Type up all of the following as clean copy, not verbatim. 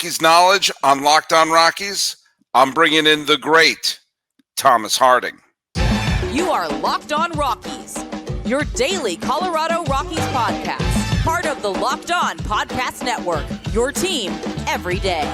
Rockies knowledge on Locked On Rockies. I'm bringing in the great Thomas Harding. You are Locked On Rockies, your daily Colorado Rockies podcast. Part of the Locked On Podcast Network, your team every day.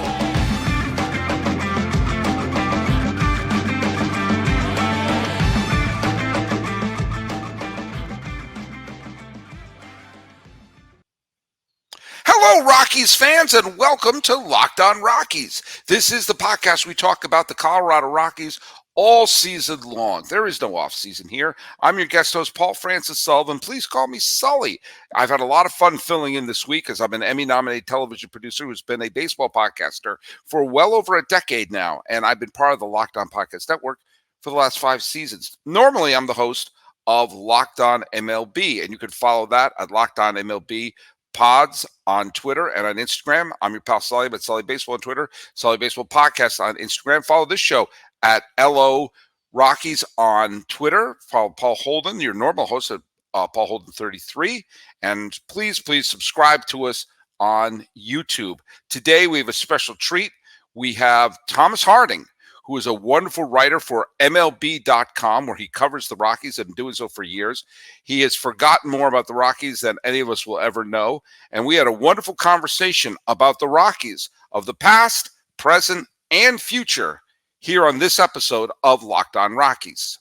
Hello, Rockies fans, and welcome to Locked On Rockies. This is the podcast we talk about the Colorado Rockies all season long. There is no off season here. I'm your guest host, Paul Francis Sullivan. Please call me Sully. I've had a lot of fun filling in this week as I'm an Emmy-nominated television producer who's been a baseball podcaster for well over a decade now, and I've been part of the Locked On Podcast Network for the last 5 seasons. Normally, I'm the host of Locked On MLB, and you can follow that at Locked On MLB Pods on Twitter and on Instagram. I'm your pal Sully, but Sully Baseball on Twitter, Sully Baseball Podcast on Instagram. Follow this show at LO Rockies on Twitter. Follow Paul Holden, your normal host at Paul Holden 33. And please subscribe to us on YouTube. Today we have a special treat. We have Thomas Harding, who is a wonderful writer for MLB.com, where he covers the Rockies and been doing so for years. He has forgotten more about the Rockies than any of us will ever know. And we had a wonderful conversation about the Rockies of the past, present, and future here on this episode of Locked On Rockies.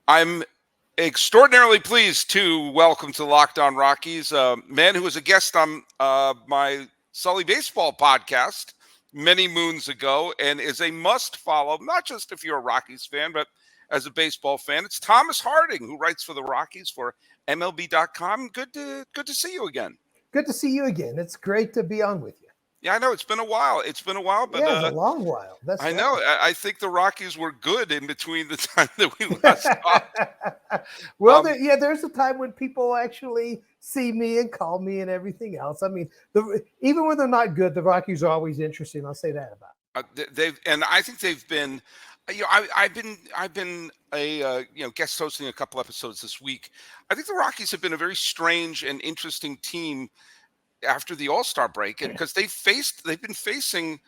I'm extraordinarily pleased to welcome to Locked On Rockies a man who was a guest on my Sully Baseball podcast many moons ago and is a must follow, not just if you're a Rockies fan, but as a baseball fan. It's Thomas Harding, who writes for the Rockies for MLB.com. Good to see you again. Good to see you again. It's great to be on with you. Yeah, I know. It's been a while, but yeah, it's a long while. I know. I think the Rockies were good in between the time that we last talked. Well, there's a time when people actually see me and call me and everything else. I mean, even when they're not good, the Rockies are always interesting. I'll say that about it. I think they've been. I've been a guest hosting a couple episodes this week. I think the Rockies have been a very strange and interesting team after the All-Star break, and because they've been facing,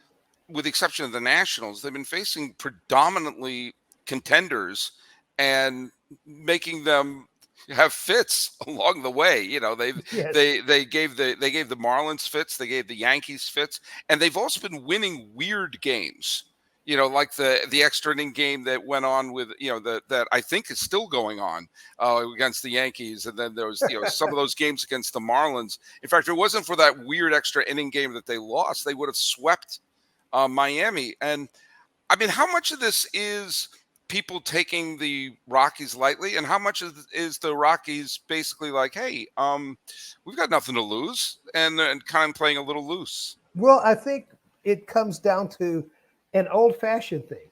with the exception of the Nationals, they've been facing predominantly contenders and making them have fits along the way. You know, they gave the Marlins fits, they gave the Yankees fits, and they've also been winning weird games. You know, like the extra inning game that went on with, that I think is still going on against the Yankees. And then there was, some of those games against the Marlins. In fact, if it wasn't for that weird extra inning game that they lost, they would have swept Miami. And I mean, how much of this is people taking the Rockies lightly, and how much is the Rockies basically like, hey, we've got nothing to lose, and kind of playing a little loose? Well, I think it comes down to an old-fashioned thing,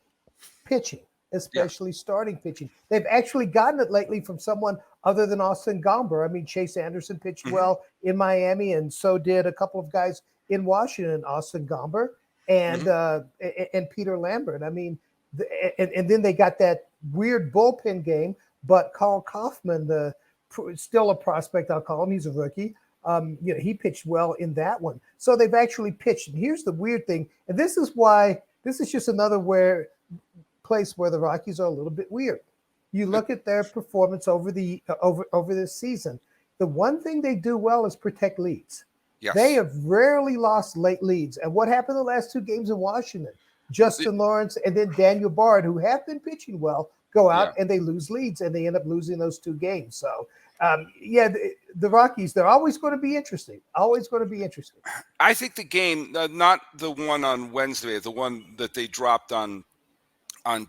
pitching, especially starting pitching. They've actually gotten it lately from someone other than Austin Gomber. I mean, Chase Anderson pitched well in Miami, and so did a couple of guys in Washington, Austin Gomber and Peter Lambert. I mean, and then they got that weird bullpen game, but Carl Kaufman, still a prospect, I'll call him, he's a rookie. He pitched well in that one. So they've actually pitched. And here's the weird thing, and this is just another place where the Rockies are a little bit weird. You look at their performance over this season. The one thing they do well is protect leads. Yes. They have rarely lost late leads. And what happened the last 2 games in Washington? Justin Lawrence and then Daniel Bard, who have been pitching well, go out and they lose leads, and they end up losing those 2 games. So, the Rockies, they're always going to be interesting. Always going to be interesting. I think the game, not the one on Wednesday, the one that they dropped on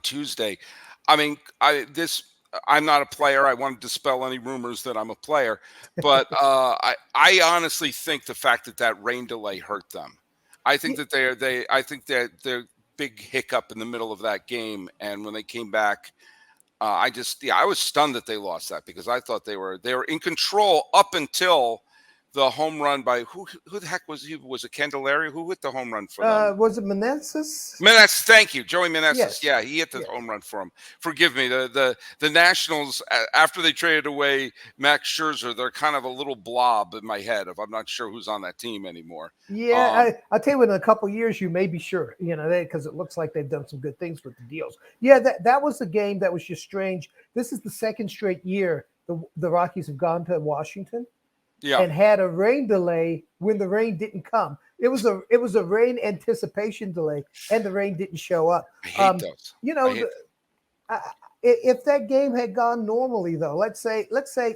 Tuesday. I mean, I'm not a player. I want to dispel any rumors that I'm a player, but I honestly think the fact that rain delay hurt them. I think that their big hiccup in the middle of that game, and when they came back, I was stunned that they lost that, because I thought they were in control up until the home run by who the heck was he? Was it Candelario? Who hit the home run for them? Was it Meneses? Meneses, thank you, Joey Meneses. Yes. Yeah, he hit the Yes. home run for him. Forgive me. The Nationals, after they traded away Max Scherzer, they're kind of a little blob in my head if I'm not sure who's on that team anymore. Yeah, I'll tell you, in a couple of years, you may be sure, because it looks like they've done some good things with the deals. Yeah, that was the game that was just strange. This is the second straight year the Rockies have gone to Washington. Yeah. And had a rain delay when the rain didn't come. It was a rain anticipation delay, and the rain didn't show up. I hate those. If that game had gone normally, though, let's say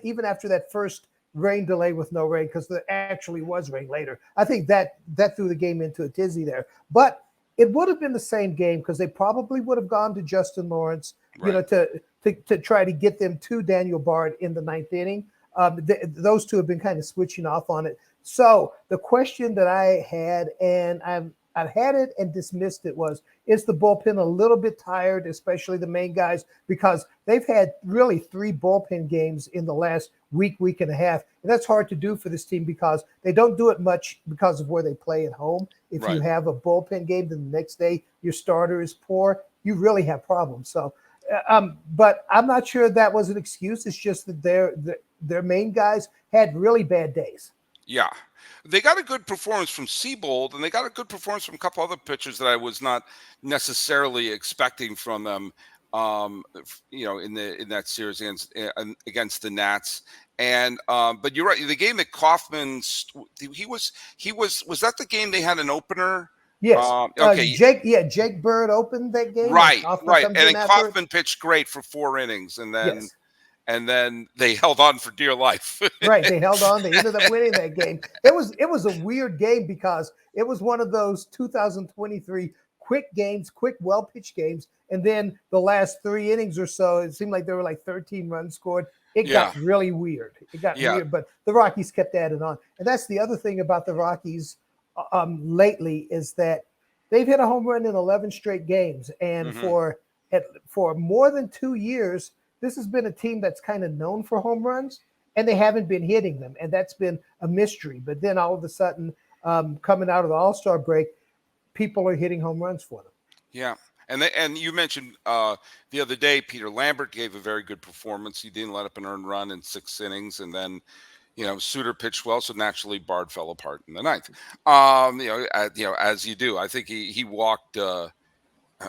even after that first rain delay with no rain, because there actually was rain later, I think that threw the game into a tizzy there. But it would have been the same game because they probably would have gone to Justin Lawrence, right, to try to get them to Daniel Bard in the ninth inning. Those two have been kind of switching off on it. So the question that I had, and I've had it and dismissed it, is the bullpen a little bit tired, especially the main guys, because they've had really 3 bullpen games in the last week and a half. And that's hard to do for this team because they don't do it much because of where they play at home. If right, you have a bullpen game, then the next day your starter is poor, you really have problems. So, but I'm not sure that was an excuse. It's just that their main guys had really bad days. Yeah. They got a good performance from Seabold, and they got a good performance from a couple other pitchers that I was not necessarily expecting from them, in that series against the Nats. And but you're right. The game that Kaufman, was that the game they had an opener? Yes. Okay. Jake Bird opened that game. Right. And then Kaufman pitched great for 4 innings, and then. Yes. And then they held on for dear life. Right. They held on. They ended up winning that game. It was a weird game because it was one of those 2023 quick well-pitched games. And then the last 3 innings or so, it seemed like there were like 13 runs scored. It got really weird. Weird, but the Rockies kept adding on. And that's the other thing about the Rockies lately is that they've hit a home run in 11 straight games. And for more than 2 years, this has been a team that's kind of known for home runs, and they haven't been hitting them, and that's been a mystery. But then all of a sudden, coming out of the All-Star break, people are hitting home runs for them. Yeah, and you mentioned the other day, Peter Lambert gave a very good performance. He didn't let up an earned run in 6 innings, and then Suter pitched well, so naturally Bard fell apart in the 9th. As you do. I think he walked.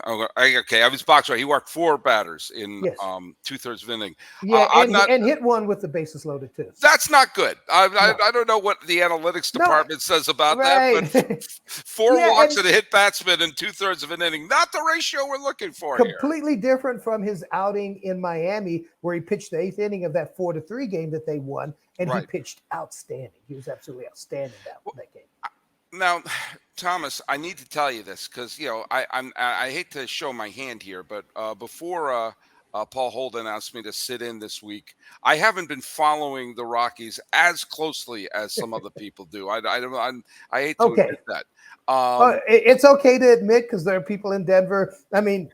I was box right. He walked 4 batters in 2/3 of an inning. Yeah, and hit one with the bases loaded too. That's not good. I don't know what the analytics department says about that, but 4 walks and a hit batsman in 2/3 of an inning, not the ratio we're looking for here. Completely different from his outing in Miami, where he pitched the 8th inning of that 4-3 game that they won, and he pitched outstanding. He was absolutely outstanding that game. Now, Thomas, I need to tell you this because I hate to show my hand here, but before Paul Holden asked me to sit in this week, I haven't been following the Rockies as closely as some other people do. I hate to admit that. It's okay to admit because there are people in Denver. I mean,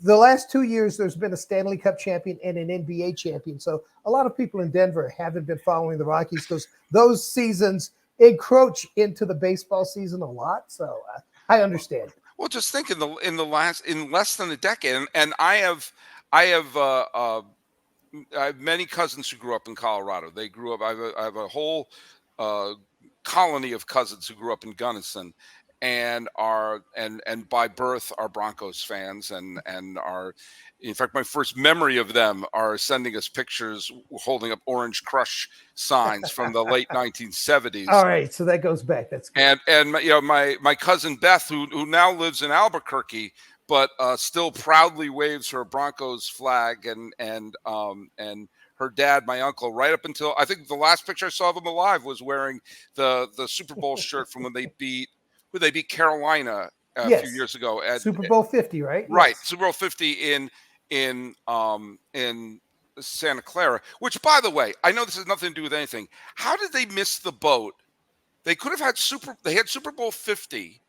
the last 2 years there's been a Stanley Cup champion and an NBA champion, so a lot of people in Denver haven't been following the Rockies because those seasons encroach into the baseball season a lot, so I understand. Well, just think in less than a decade, and I have many cousins who grew up in Colorado. They grew up. I have a whole colony of cousins who grew up in Gunnison, and by birth are Broncos fans, and are. In fact, my first memory of them are sending us pictures holding up Orange Crush signs from the late 1970s. All right, so that goes back. That's good. And my cousin Beth, who now lives in Albuquerque, but still proudly waves her Broncos flag, and her dad, my uncle, right up until I think the last picture I saw of him alive was wearing the Super Bowl shirt from when they beat Carolina a few years ago at Super Bowl 50, right? Right, yes. Super Bowl 50 in Santa Clara, which, by the way, I know this has nothing to do with anything. How did they miss the boat? They could have had Super Bowl 50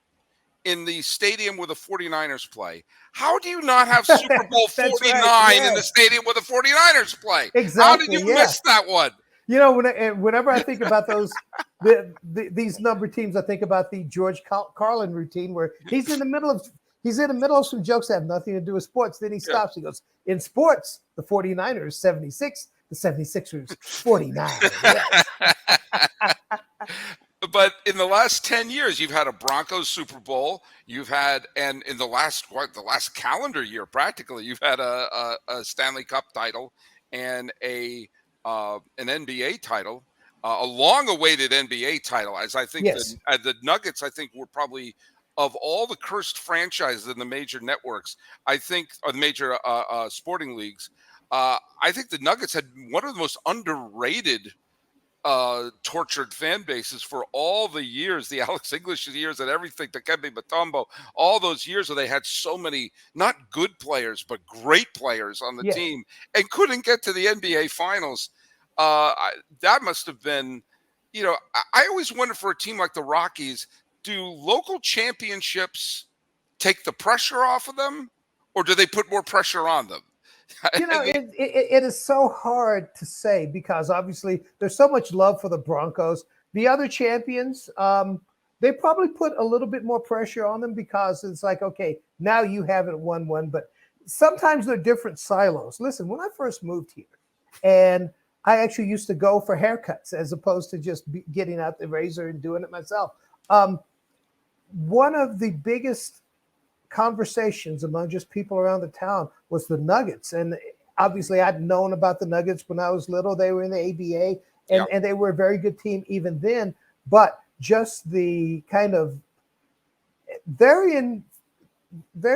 in the stadium where the 49ers play. How do you not have Super Bowl 49 in the stadium where the 49ers play? Exactly. How did you miss that one? Whenever I think about these number teams, I think about the George Carlin routine where he's in the middle of some jokes that have nothing to do with sports. Then he stops. He goes, in sports, the 49ers 76, the 76ers 49. Yes. But in the last 10 years, you've had a Broncos Super Bowl. You've had, and in the last calendar year, practically, you've had a Stanley Cup title and an NBA title, a long-awaited NBA title. As I think the Nuggets, I think, were probably, of all the cursed franchises in the major networks, I think, or the major sporting leagues, I think the Nuggets had one of the most underrated tortured fan bases for all the years, the Alex English years and everything, the Kembe Mutombo, all those years where they had so many not good players but great players on the team and couldn't get to the NBA Finals. That must have been, I always wonder, for a team like the Rockies, do local championships take the pressure off of them, or do they put more pressure on them? It is so hard to say because obviously there's so much love for the Broncos. The other champions, they probably put a little bit more pressure on them because it's like, okay, now you haven't won one, but sometimes they're different silos. Listen, when I first moved here, and I actually used to go for haircuts as opposed to just getting out the razor and doing it myself. One of the biggest conversations among just people around the town was the Nuggets. And obviously I'd known about the Nuggets when I was little. They were in the ABA and they were a very good team even then, but just the kind of they're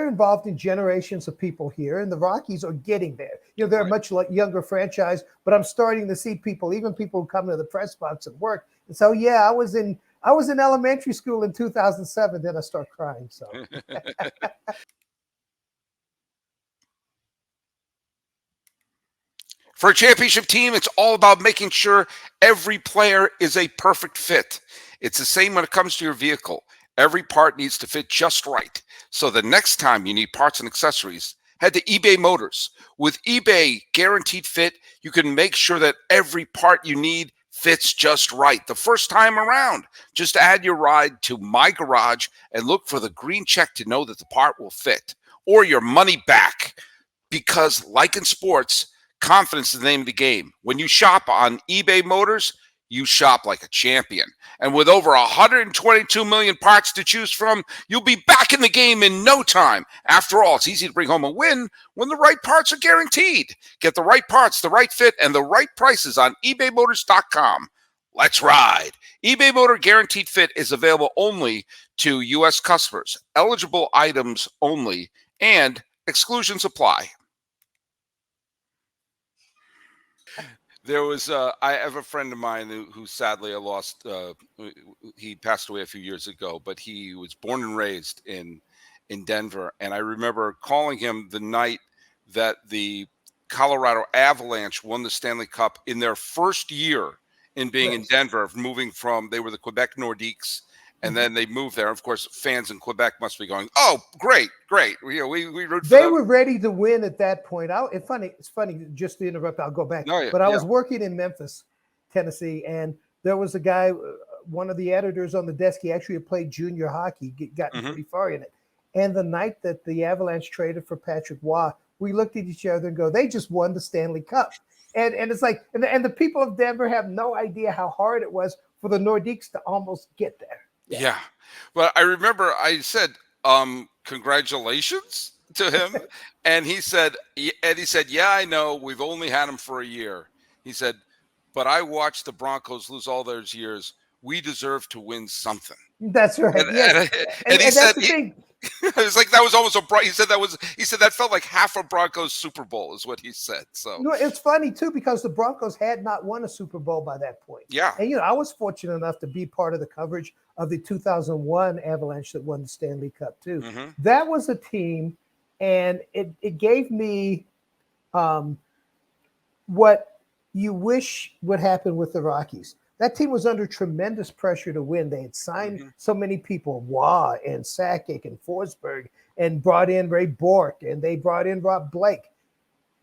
involved in generations of people here, and the Rockies are getting there. They're a much younger franchise, but I'm starting to see people who come to the press box and work. And so, I was in elementary school in 2007. Then I start crying. So, for a championship team, it's all about making sure every player is a perfect fit. It's the same when it comes to your vehicle. Every part needs to fit just right. So the next time you need parts and accessories, head to eBay Motors. With eBay Guaranteed Fit, you can make sure that every part you need fits just right the first time around. Just add your ride to My Garage and look for the green check to know that the part will fit, or your money back. Because like in sports, confidence is the name of the game. When you shop on eBay Motors, you shop like a champion. And with over 122 million parts to choose from, you'll be back in the game in no time. After all, it's easy to bring home a win when the right parts are guaranteed. Get the right parts, the right fit, and the right prices on ebaymotors.com. Let's ride. eBay Motor Guaranteed Fit is available only to U.S. customers. Eligible items only, and exclusions apply. There was, I have a friend of mine who sadly I lost. He passed away a few years ago, but he was born and raised in Denver. And I remember calling him the night that the Colorado Avalanche won the Stanley Cup in their first year in being in Denver, moving from, they were the Quebec Nordiques. And then they moved there. Of course, fans in Quebec must be going, "Oh, great! We root for them." They were ready to win at that point. It's funny. Just to interrupt, I'll go back. But I was working in Memphis, Tennessee, and there was a guy, one of the editors on the desk. He actually had played junior hockey, gotten pretty far in it. And the night that the Avalanche traded for Patrick Waugh, we looked at each other and go, "They just won the Stanley Cup." And it's like, and the people of Denver have no idea how hard it was for the Nordiques to almost get there. Yeah. Well, I remember I said, congratulations to him. And he said, yeah, I know we've only had him for a year. He said, but I watched the Broncos lose all those years. We deserve to win something. That's right. And he said, the thing. It was like, that was almost he said that felt like half a Broncos Super Bowl is what he said. So it's funny too, because the Broncos had not won a Super Bowl by that point. Yeah. And I was fortunate enough to be part of the coverage of the 2001 Avalanche that won the Stanley Cup too. Mm-hmm. That was a team, and it gave me what you wish would happen with the Rockies. That team was under tremendous pressure to win. They had signed so many people, Waugh and Sakic and Forsberg, and brought in Ray Bourque, and they brought in Rob Blake.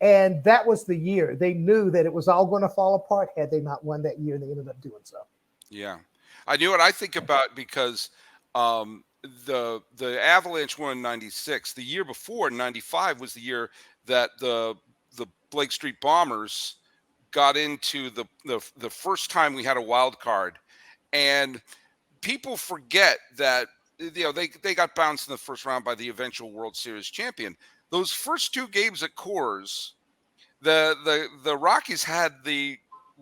And that was the year. They knew that it was all going to fall apart had they not won that year, and they ended up doing so. Yeah. I knew what I think about because the Avalanche won in 96. The year before, 95, was the year that the Blake Street Bombers got into the first time we had a wild card. And people forget that they got bounced in the first round by the eventual World Series champion. Those first two games at Coors, the Rockies had the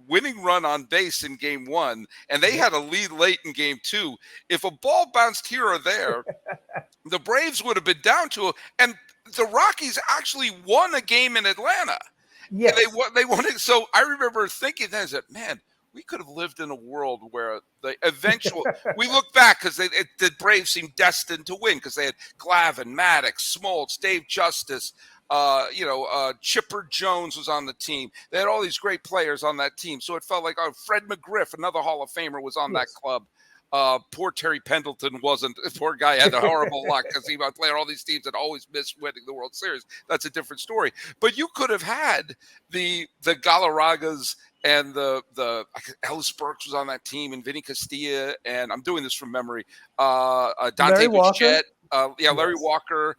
winning run on base in game one, and they had a lead late in game two. If a ball bounced here or there, the Braves would have been down to it. And the Rockies actually won a game in Atlanta. Yes. And they won it. So I remember thinking then, that, man, we could have lived in a world where the eventual we look back because the Braves seemed destined to win because they had Glavine, Maddox, Smoltz, Dave Justice, Chipper Jones was on the team. They had all these great players on that team. So it felt like Fred McGriff, another Hall of Famer, was on that club. Poor Terry Pendleton wasn't. Poor guy had the horrible luck because he was playing all these teams that always missed winning the World Series. That's a different story. But you could have had the Galarragas and the Ellis Burks was on that team, and Vinny Castilla, and I'm doing this from memory. Dante Bichette, Larry Walker,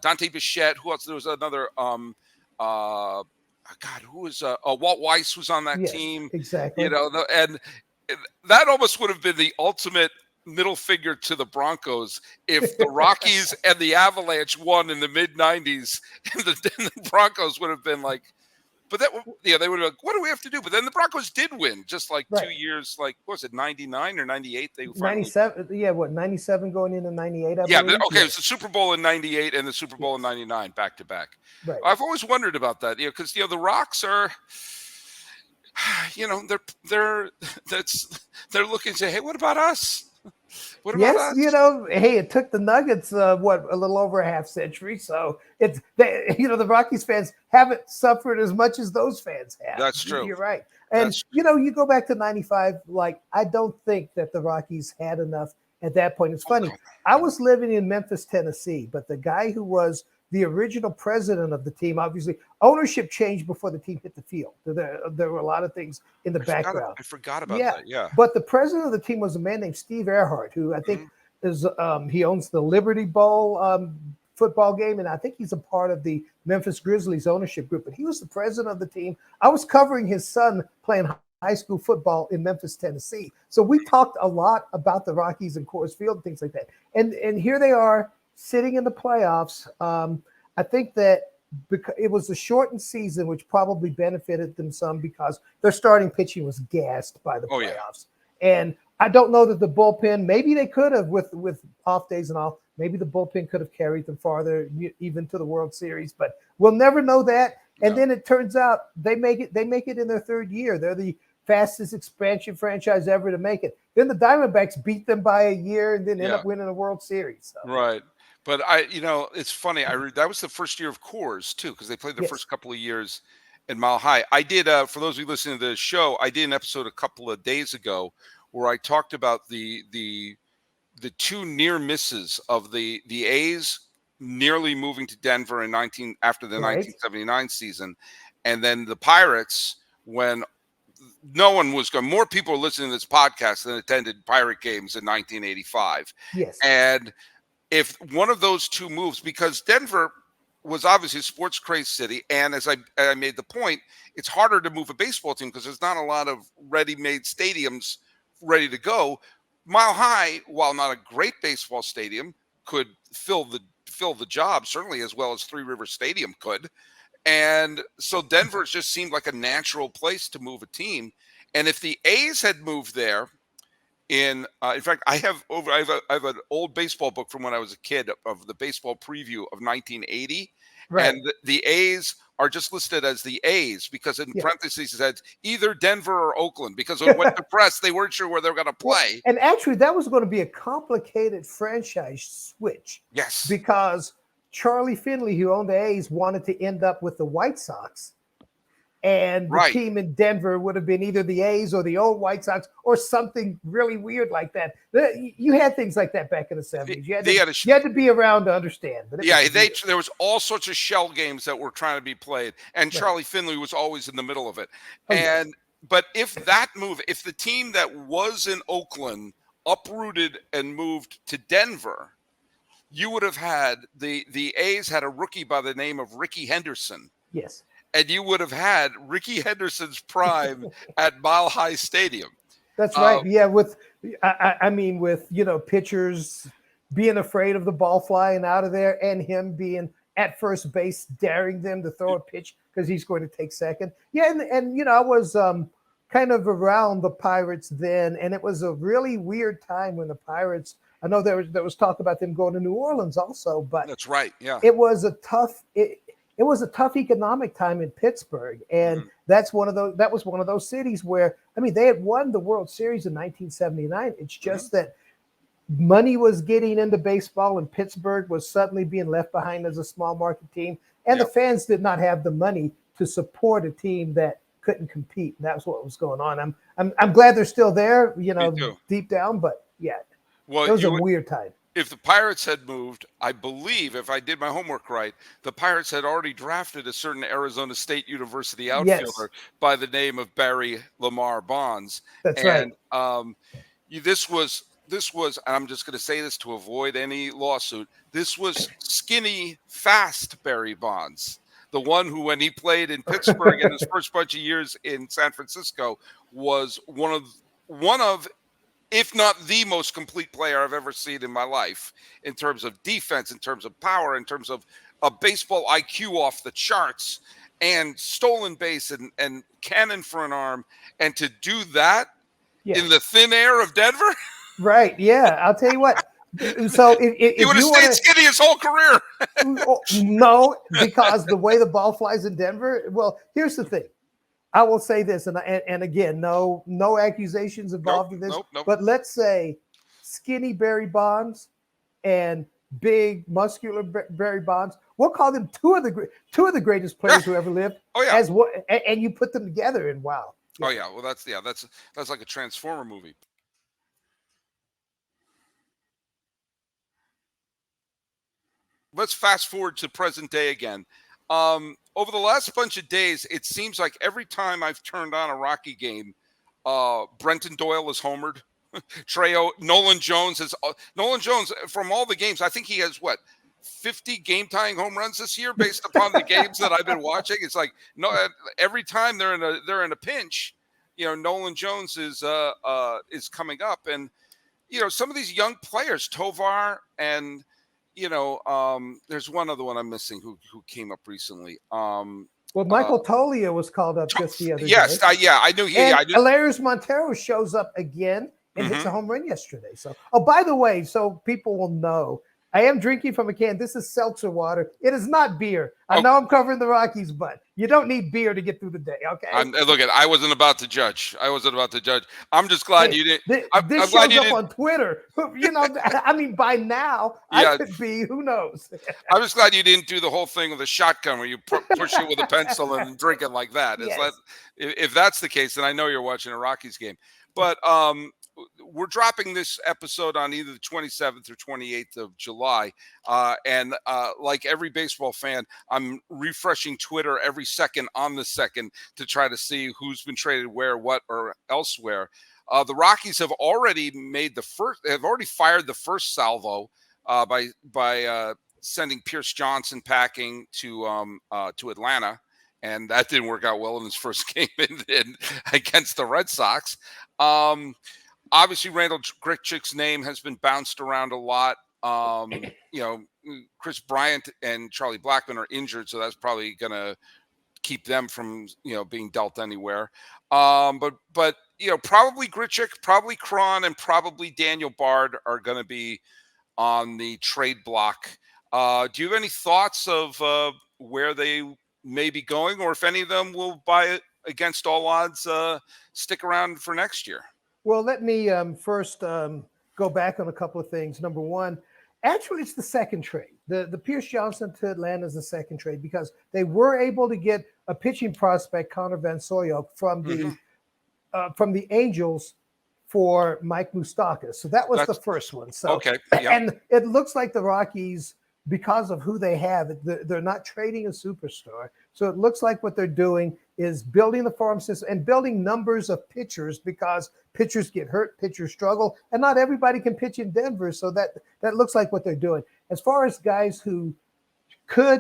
Dante Bichette. Who else? There was another. God, who was Walt Weiss was on that team. Exactly. And that almost would have been the ultimate middle finger to the Broncos if the Rockies and the Avalanche won in the mid '90s, and the Broncos would have been like. But they would have like, what do we have to do? But then the Broncos did win, just like 2 years, like, what was it, 99 or 98? They 97, 97 going into 98, I believe. It was the Super Bowl in 98 and the Super Bowl in 99, back to back. Right. I've always wondered about that, because the Rocks are, they're looking to say, hey, what about us? What about us? Hey, it took the Nuggets a little over a half century, so the Rockies fans haven't suffered as much as those fans have. That's true. You're right. And you go back to 95, like, I don't think that the Rockies had enough at that point. It's funny. I was living in Memphis, Tennessee, but the guy who was the original president of the team, obviously, ownership changed before the team hit the field. There were a lot of things in the background. I forgot about that. Yeah. But the president of the team was a man named Steve Earhart, who I think is he owns the Liberty Bowl football game, and I think he's a part of the Memphis Grizzlies ownership group. But he was the president of the team. I was covering his son playing high school football in Memphis, Tennessee. So we talked a lot about the Rockies and Coors Field and things like that. And here they are, sitting in the playoffs. I think that because it was a shortened season, which probably benefited them some because their starting pitching was gassed by the playoffs. And I don't know that the bullpen, maybe they could have with off days and all, maybe the bullpen could have carried them farther, even to the World Series, but we'll never know that. And then it turns out they make it in their third year. They're the fastest expansion franchise ever to make it. Then the Diamondbacks beat them by a year and then end up winning a World Series. So. Right. But it's funny. That was the first year of Coors too, because they played the first couple of years in Mile High. I did, for those of you listening to the show, I did an episode a couple of days ago where I talked about the two near misses of the A's nearly moving to Denver after the 1979 season, and then the Pirates when no one was going. More people are listening to this podcast than attended Pirate games in 1985. Yes, and if one of those two moves, because Denver was obviously a sports crazed city, and as I made the point, it's harder to move a baseball team because there's not a lot of ready-made stadiums ready to go. Mile High, while not a great baseball stadium, could fill the job, certainly as well as Three Rivers Stadium could. And so Denver just seemed like a natural place to move a team. And if the A's had moved there, in fact, I have an old baseball book from when I was a kid of the baseball preview of 1980, and the A's are just listed as the A's because in parentheses it says either Denver or Oakland because when it went to press, they weren't sure where they were going to play. And actually, that was going to be a complicated franchise switch. Yes, because Charlie Finley, who owned the A's, wanted to end up with the White Sox. and the Right. team in Denver would have been either the A's or the old White Sox or something really weird like that. You had things like that back in the 70s. You had to be around to understand. But there was all sorts of shell games that were trying to be played, and Charlie Finley was always in the middle of it. But if the team that was in Oakland uprooted and moved to Denver, you would have had the A's had a rookie by the name of Ricky Henderson. Yes. And you would have had Ricky Henderson's prime at Mile High Stadium. That's right. Yeah, with pitchers being afraid of the ball flying out of there and him being at first base, daring them to throw a pitch because he's going to take second. Yeah, and I was kind of around the Pirates then, and it was a really weird time when the Pirates. I know there was talk about them going to New Orleans also, but that's right. Yeah, it was a tough. It was a tough economic time in Pittsburgh, and that was one of those cities where, they had won the World Series in 1979. It's just that money was getting into baseball, and Pittsburgh was suddenly being left behind as a small market team, and the fans did not have the money to support a team that couldn't compete. And that's what was going on. I'm glad they're still there, deep down, but yeah, it was a weird time. If the Pirates had moved, I believe, if I did my homework right, the Pirates had already drafted a certain Arizona State University outfielder by the name of Barry Lamar Bonds. That's right. This was, and I'm just going to say this to avoid any lawsuit, this was skinny, fast Barry Bonds. The one who, when he played in Pittsburgh in his first bunch of years in San Francisco, was one of if not the most complete player I've ever seen in my life, in terms of defense, in terms of power, in terms of a baseball IQ off the charts, and stolen base and cannon for an arm, and to do that in the thin air of Denver. Right. Yeah. I'll tell you what. So if he would have stayed skinny his whole career. No, because the way the ball flies in Denver. Well, here's the thing. I will say this, and again, no accusations involved in this. Nope. But let's say skinny Barry Bonds and big muscular Barry Bonds. We'll call them two of the greatest players who ever lived. Oh yeah. And you put them together, and wow. Yeah. Oh yeah. Well, that's like a Transformer movie. Let's fast forward to present day again. Over the last bunch of days, it seems like every time I've turned on a Rocky game, Brenton Doyle is homered. Nolan Jones from all the games. I think he has 50 game-tying home runs this year, based upon the games that I've been watching. It's like every time they're in a pinch, Nolan Jones is coming up, and some of these young players, Tovar and. There's one other one I'm missing who came up recently. Michael Toglia was called up just the other day. Yes, I knew. Hilarious Montero shows up again and hits a home run yesterday. So, by the way, so people will know, I am drinking from a can. This is seltzer water. It is not beer. I know I'm covering the Rockies, but you don't need beer to get through the day. Okay. I wasn't about to judge. I'm just glad you didn't. This shows up on Twitter. By now, I could be. Who knows? I'm just glad you didn't do the whole thing with a shotgun where you push it with a pencil and drink it like that. Yes. If that's the case, then I know you're watching a Rockies game. But we're dropping this episode on either the 27th or 28th of July. And like every baseball fan, I'm refreshing Twitter every second on the second to try to see who's been traded where, what, or elsewhere. The Rockies have already fired the first salvo by sending Pierce Johnson packing to Atlanta. And that didn't work out well in his first game against the Red Sox. Obviously, Randall Grichuk's name has been bounced around a lot. Chris Bryant and Charlie Blackmon are injured, so that's probably going to keep them from, being dealt anywhere. But probably Grichuk, probably Cron, and probably Daniel Bard are going to be on the trade block. Do you have any thoughts of where they may be going, or if any of them will, buy it against all odds, stick around for next year? Well, let me first go back on a couple of things. Number one, Actually, it's the second trade. The Pierce Johnson to Atlanta is the second trade because they were able to get a pitching prospect, Connor Van Soyoke, from the Angels for Mike Moustakas. So that was the first one. So okay, and it looks like the Rockies, because of who they have, they're not trading a superstar. So it looks like what they're doing is building the farm system and building numbers of pitchers, because pitchers get hurt, pitchers struggle, and not everybody can pitch in Denver. So that looks like what they're doing. As far as guys who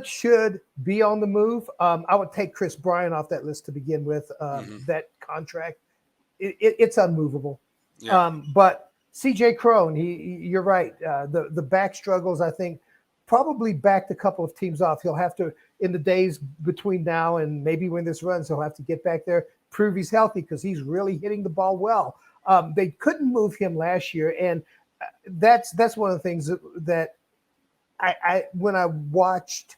should be on the move, I would take Chris Bryant off that list to begin with. That contract, it's unmovable. Yeah. But CJ Cron, you're right. The back struggles, I think, probably backed a couple of teams off. He'll have to, in the days between now and maybe when this runs, he'll have to get back there, prove he's healthy, because he's really hitting the ball well. They couldn't move him last year, and that's one of the things that I when I watched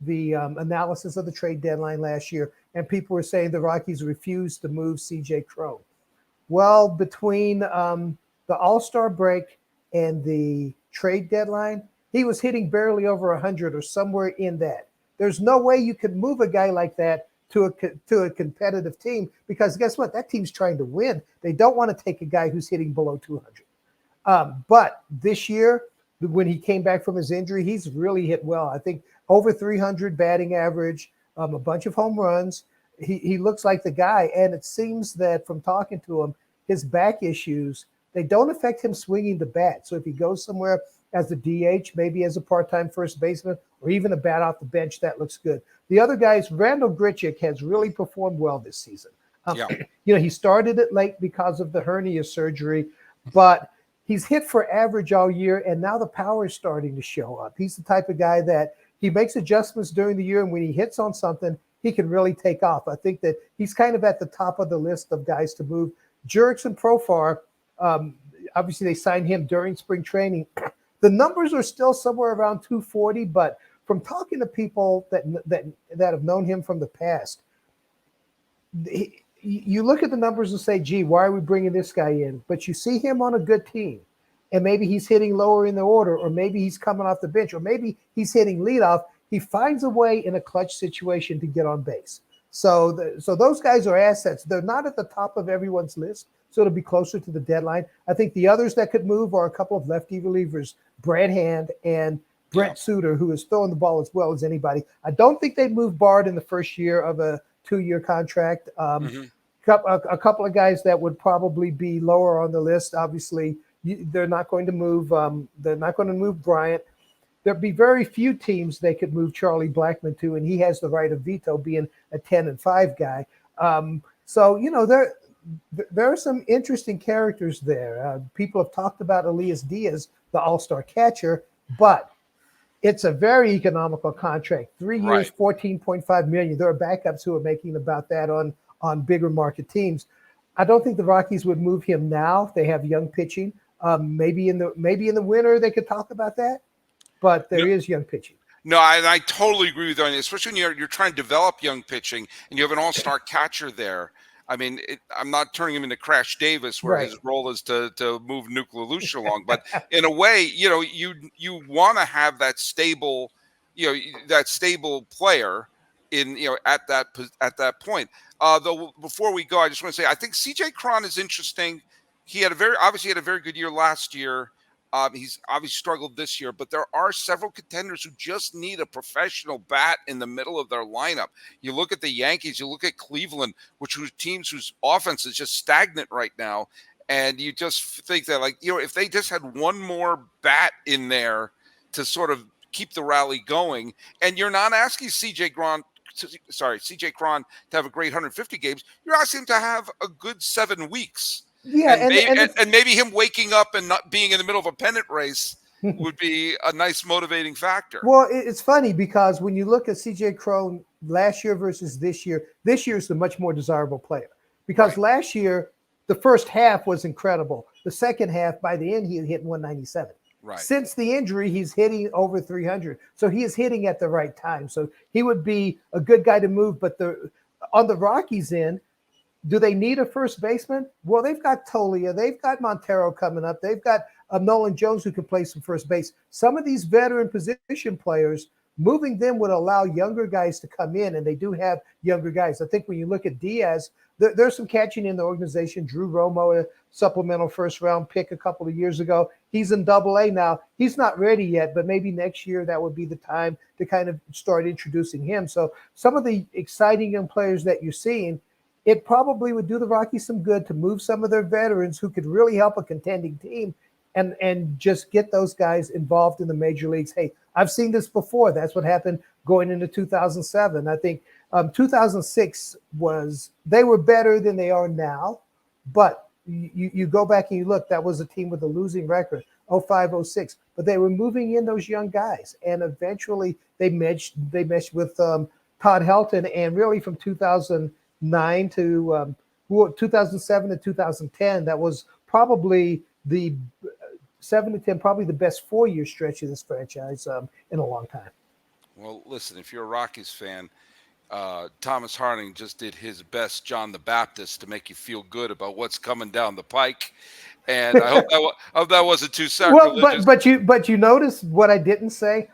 the analysis of the trade deadline last year, and people were saying the Rockies refused to move CJ Cron. Well, between the All-Star break and the trade deadline, he was hitting barely over 100 or somewhere in that. There's no way you could move a guy like that to a competitive team, because guess what? That team's trying to win. They don't want to take a guy who's hitting below 200. But this year, when he came back from his injury, he's really hit well. I think over 300 batting average, a bunch of home runs. He looks like the guy. And it seems that from talking to him, his back issues, they don't affect him swinging the bat. So if he goes somewhere as a DH, maybe as a part-time first baseman, or even a bat off the bench, that looks good. The other guys, Randall Grichuk has really performed well this season. He started it late because of the hernia surgery, but he's hit for average all year, and now the power is starting to show up. He's the type of guy that he makes adjustments during the year, and when he hits on something, he can really take off. I think that he's kind of at the top of the list of guys to move. Jurickson Profar, obviously they signed him during spring training. The numbers are still somewhere around 240, but from talking to people that have known him from the past, you look at the numbers and say, gee, why are we bringing this guy in? But you see him on a good team, and maybe he's hitting lower in the order, or maybe he's coming off the bench, or maybe he's hitting leadoff. He finds a way in a clutch situation to get on base. So those guys are assets. They're not at the top of everyone's list, so it'll be closer to the deadline. I think the others that could move are a couple of lefty relievers, Brad Hand and Brent Suter, who is throwing the ball as well as anybody. I don't think they'd move Bard in the first year of a 2-year contract. A couple of guys that would probably be lower on the list. Obviously, they're not going to move. They're not going to move Bryant. There'd be very few teams they could move Charlie Blackmon to, and he has the right of veto, being a 10-5 guy. There are some interesting characters there. People have talked about Elias Diaz, the all-star catcher, but it's a very economical contract. 3 years, $14.5 million. There are backups who are making about that on bigger market teams. I don't think the Rockies would move him now. They have young pitching. Maybe in the winter they could talk about that, but there is young pitching. No, I totally agree with you on it, especially when you're trying to develop young pitching and you have an all-star catcher there. I mean, I'm not turning him into Crash Davis, where his role is to move Nuke LaLoosh along. But in a way, you want to have that stable, player in at that point. Though before we go, I just want to say I think CJ Cron is interesting. He had a very good year last year. He's obviously struggled this year, but there are several contenders who just need a professional bat in the middle of their lineup. You look at the Yankees, you look at Cleveland, which are teams whose offense is just stagnant right now. And you just think that, if they just had one more bat in there to sort of keep the rally going, and you're not asking CJ Cron to have a great 150 games, you're asking him to have a good 7 weeks. Yeah, and maybe him waking up and not being in the middle of a pennant race would be a nice motivating factor. Well, it's funny because when you look at CJ Cron last year versus this year is the much more desirable player, because last year the first half was incredible. The second half, by the end, he had hit 197. Right. Since the injury, he's hitting over 300. So he is hitting at the right time. So he would be a good guy to move. But on the Rockies end, do they need a first baseman? Well, they've got Tolia. They've got Montero coming up. They've got Nolan Jones, who can play some first base. Some of these veteran position players, moving them would allow younger guys to come in, and they do have younger guys. I think when you look at Diaz, there's some catching in the organization. Drew Romo, a supplemental first-round pick a couple of years ago. He's in Double-A now. He's not ready yet, but maybe next year that would be the time to kind of start introducing him. So some of the exciting young players that you're seeing, it probably would do the Rockies some good to move some of their veterans who could really help a contending team and just get those guys involved in the major leagues. Hey, I've seen this before. That's what happened going into 2007. I think 2006 they were better than they are now, but you go back and you look, that was a team with a losing record, 05, 06, but they were moving in those young guys, and eventually they meshed with Todd Helton, and really from 2009 to 2007 to 2010, that was probably the 7 to 10, probably the best 4-year stretch of this franchise in a long time. Well, listen, if you're a Rockies fan, Thomas Harding just did his best John the Baptist to make you feel good about what's coming down the pike. And I hope that wasn't too sacrilegious. Well, but you notice what I didn't say,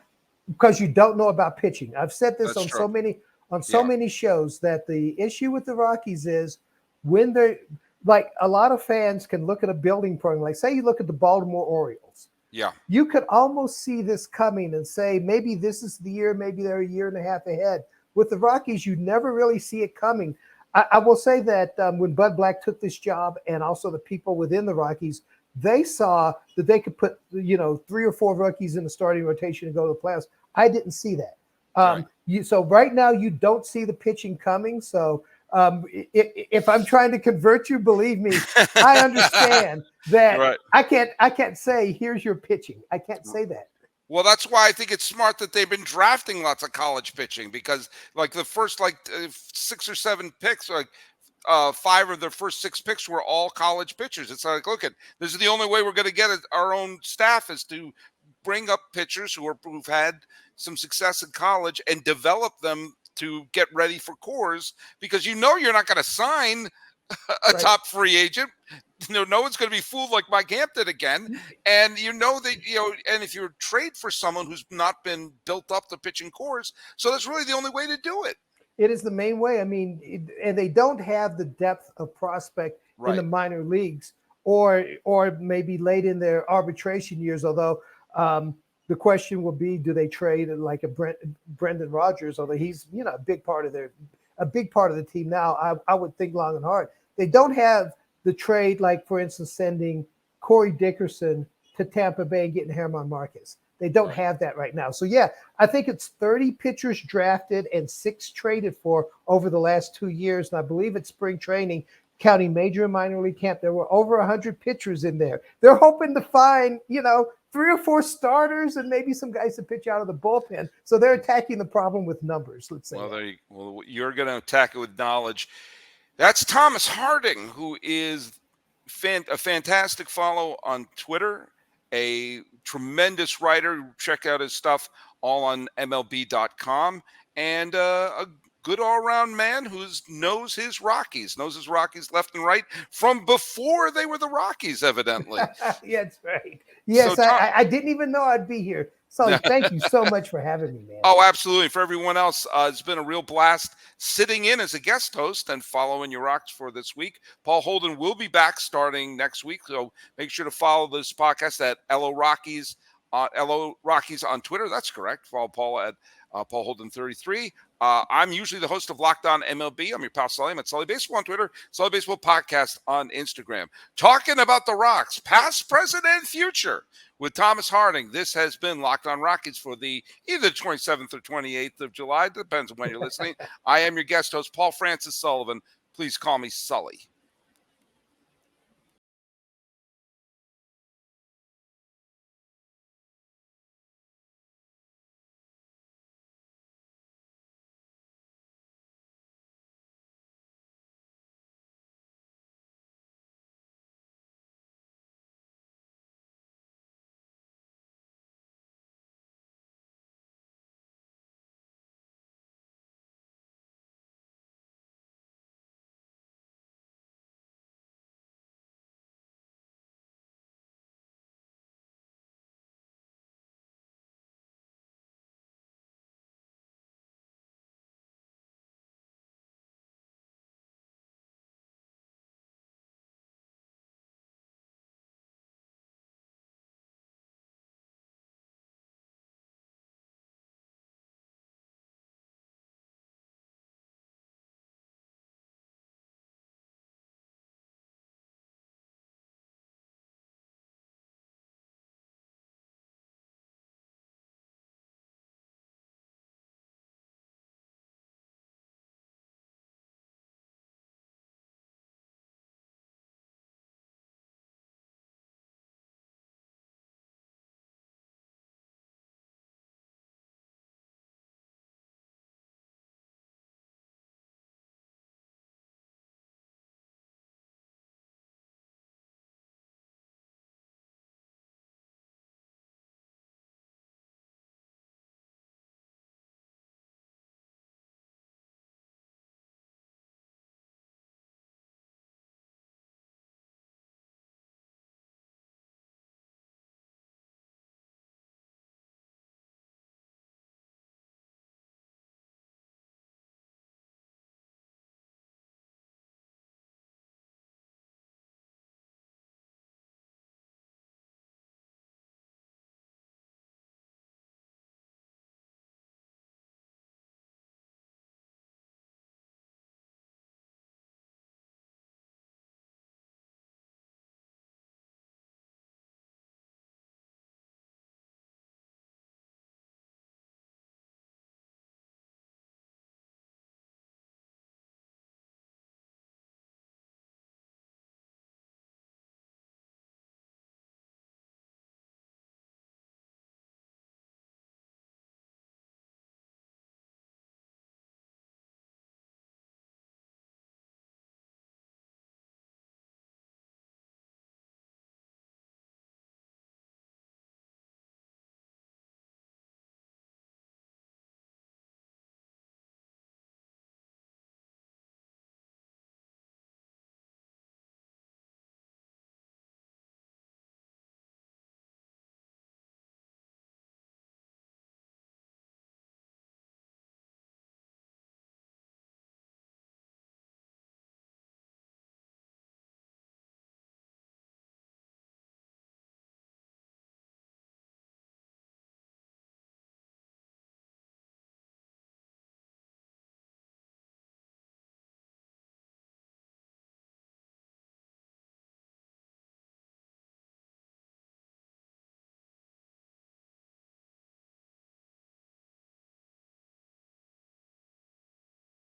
because you don't know about pitching. I've said this That's on true. so many shows, that the issue with the Rockies is when they're like, a lot of fans can look at a building program, like say you look at the Baltimore Orioles. Yeah. You could almost see this coming and say, maybe this is the year, maybe they're a year and a half ahead. With the Rockies, you never really see it coming. I will say that when Bud Black took this job, and also the people within the Rockies, they saw that they could put 3 or 4 rookies in the starting rotation and go to the playoffs. I didn't see that. Right. So right now you don't see the pitching coming. So if I'm trying to convert you, believe me, I understand that. Right. I can't say here's your pitching. I can't say that. Well, that's why I think it's smart that they've been drafting lots of college pitching, because like the first 6 or 7 picks, 5 of their first 6 picks were all college pitchers. It's like, look, this is the only way we're going to get our own staff, is to bring up pitchers who've had some success in college and develop them to get ready for cores, because you're not going to sign a top free agent. No one's going to be fooled like Mike Hampton again. And and if you trade for someone who's not been built up to pitching cores, so that's really the only way to do it. It is the main way. I mean, and they don't have the depth of prospect in the minor leagues, or maybe late in their arbitration years. Although the question will be, do they trade like a Brendan Rodgers? Although he's a big part of the team now. I would think long and hard. They don't have the trade, like, for instance, sending Corey Dickerson to Tampa Bay and getting German Marquez. They don't have that right now. So, yeah, I think it's 30 pitchers drafted and 6 traded for over the last 2 years. And I believe it's spring training, counting major and minor league camp, there were over 100 pitchers in there. They're hoping to find, 3 or 4 starters and maybe some guys to pitch out of the bullpen. So they're attacking the problem with numbers, let's say. Well, you're going to attack it with knowledge. That's Thomas Harding, who is a fantastic follow on Twitter, a tremendous writer. Check out his stuff all on MLB.com, and a good all-around man who knows his Rockies left and right from before they were the Rockies, evidently. Yeah, that's right. Yes, so I didn't even know I'd be here. Sully, thank you so much for having me, man. Oh, absolutely. For everyone else, it's been a real blast sitting in as a guest host and following your Rocks for this week. Paul Holden will be back starting next week, so make sure to follow this podcast at LO Rockies on Twitter. That's correct. Follow Paul at Paul Holden 33. I'm usually the host of Locked On MLB. I'm your pal Sully. I'm at Sully Baseball on Twitter, Sully Baseball Podcast on Instagram. Talking about the Rocks, past, present, and future with Thomas Harding. This has been Locked On Rockies for the either 27th or 28th of July. Depends on when you're listening. I am your guest host, Paul Francis Sullivan. Please call me Sully.